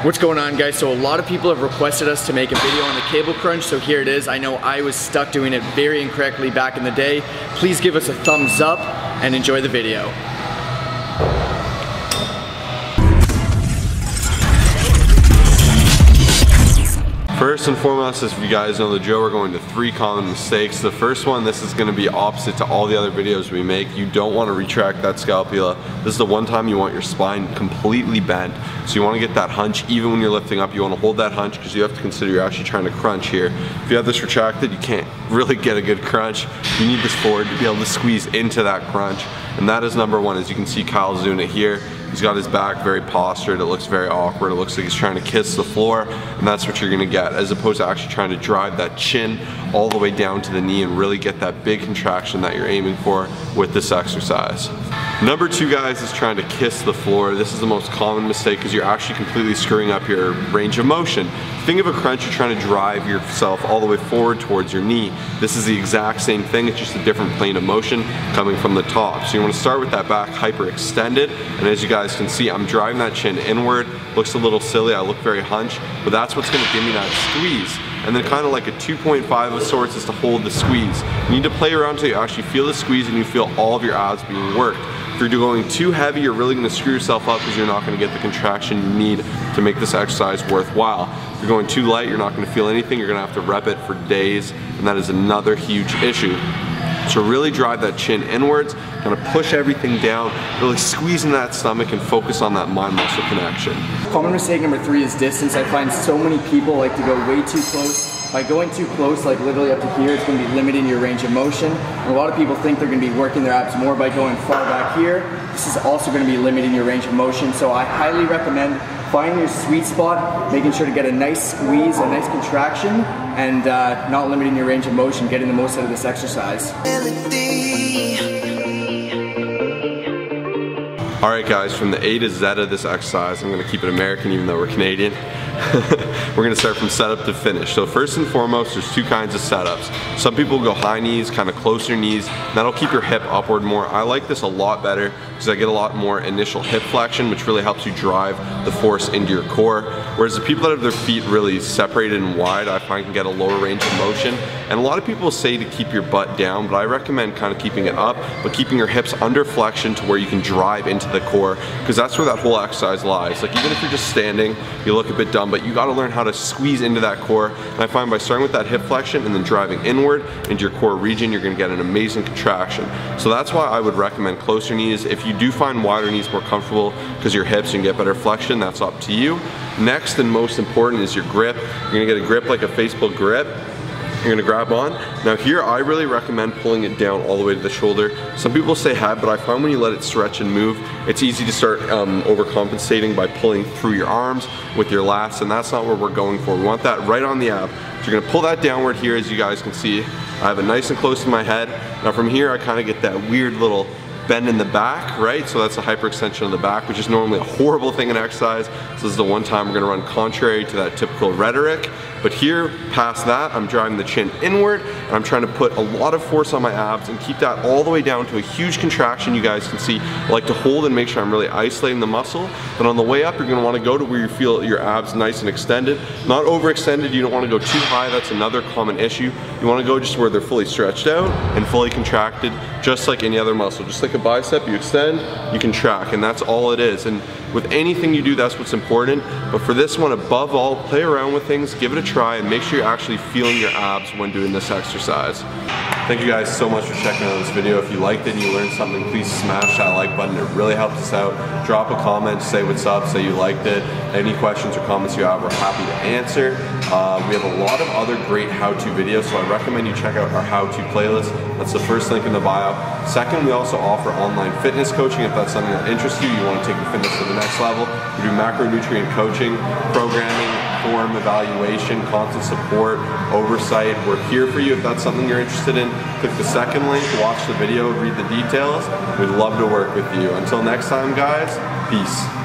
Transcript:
What's going on, guys? So a lot of people have requested us to make a video on the cable crunch, so here it is. I know I was stuck doing it very incorrectly back in the day. Please give us a thumbs up and enjoy the video. First and foremost, as you guys know the drill, we're going to 3 common mistakes. The first one, this is going to be opposite to all the other videos we make. You don't want to retract that scapula. This is the one time you want your spine completely bent. So you want to get that hunch even when you're lifting up. You want to hold that hunch because you have to consider you're actually trying to crunch here. If you have this retracted, you can't really get a good crunch. You need this forward to be able to squeeze into that crunch. And that is number one. As you can see, Kyle's doing it here. He's got his back very postured. It looks very awkward. It looks like he's trying to kiss the floor, and that's what you're gonna get, as opposed to actually trying to drive that chin all the way down to the knee and really get that big contraction that you're aiming for with this exercise. Number 2, guys, is trying to kiss the floor. This is the most common mistake because you're actually completely screwing up your range of motion. Think of a crunch, you're trying to drive yourself all the way forward towards your knee. This is the exact same thing, it's just a different plane of motion coming from the top. So you want to start with that back hyperextended, and as you guys can see, I'm driving that chin inward. Looks a little silly, I look very hunched, but that's what's going to give me that squeeze. And then kind of like a 2.5 of sorts is to hold the squeeze. You need to play around until you actually feel the squeeze and you feel all of your abs being worked. If you're going too heavy, you're really going to screw yourself up because you're not going to get the contraction you need to make this exercise worthwhile. If you're going too light, you're not going to feel anything. You're going to have to rep it for days, and that is another huge issue. So really drive that chin inwards, kind of push everything down, really squeeze in that stomach and focus on that mind-muscle connection. Common mistake number 3 is distance. I find so many people like to go way too close. By going too close, like literally up to here, it's going to be limiting your range of motion. And a lot of people think they're going to be working their abs more by going far back here. This is also going to be limiting your range of motion. So I highly recommend finding your sweet spot, making sure to get a nice squeeze, a nice contraction, and not limiting your range of motion, getting the most out of this exercise. Alright guys, from the A to Z of this exercise, I'm going to keep it American even though we're Canadian. We're going to start from setup to finish. So first and foremost, there's 2 kinds of setups. Some people go high knees, kind of closer knees. That'll keep your hip upward more. I like this a lot better because I get a lot more initial hip flexion, which really helps you drive the force into your core. Whereas the people that have their feet really separated and wide, I find can get a lower range of motion. And a lot of people say to keep your butt down, but I recommend kind of keeping it up, but keeping your hips under flexion to where you can drive into the core, because that's where that whole exercise lies. Like even if you're just standing, you look a bit dumb, but you got to learn how to squeeze into that core. And I find by starting with that hip flexion and then driving inward into your core region, you're going to get an amazing contraction. So that's why I would recommend closer knees. If you do find wider knees more comfortable because your hips, you can get better flexion, that's up to you. Next and most important is your grip. You're going to get a grip like a Facebook grip. You're gonna grab on. Now here, I really recommend pulling it down all the way to the shoulder. Some people say head, but I find when you let it stretch and move, it's easy to start overcompensating by pulling through your arms with your lats, and that's not what we're going for. We want that right on the ab. So you're gonna pull that downward here, as you guys can see. I have it nice and close to my head. Now from here, I kind of get that weird little bend in the back, right? So that's a hyperextension of the back, which is normally a horrible thing in exercise. So this is the one time we're gonna run contrary to that typical rhetoric. But here, past that, I'm driving the chin inward, and I'm trying to put a lot of force on my abs and keep that all the way down to a huge contraction you guys can see. I like to hold and make sure I'm really isolating the muscle. But on the way up, you're gonna wanna go to where you feel your abs nice and extended. Not overextended, you don't wanna go too high, that's another common issue. You wanna go just where they're fully stretched out and fully contracted, just like any other muscle. Just like a bicep, you extend, you contract, and that's all it is. And with anything you do, that's what's important. But for this one, above all, play around with things, give it a try, and make sure you're actually feeling your abs when doing this exercise. Thank you guys so much for checking out this video. If you liked it and you learned something, please smash that like button. It really helps us out. Drop a comment, say what's up, say you liked it. Any questions or comments you have, we're happy to answer. We have a lot of other great how-to videos, so I recommend you check out our how-to playlist. That's the first link in the bio. Second, we also offer online fitness coaching. If that's something that interests you, you want to take your fitness to the next level. We do macronutrient coaching, programming, form evaluation, constant support, oversight. We're here for you if that's something you're interested in. Click the second link, watch the video, read the details. We'd love to work with you. Until next time, guys, peace.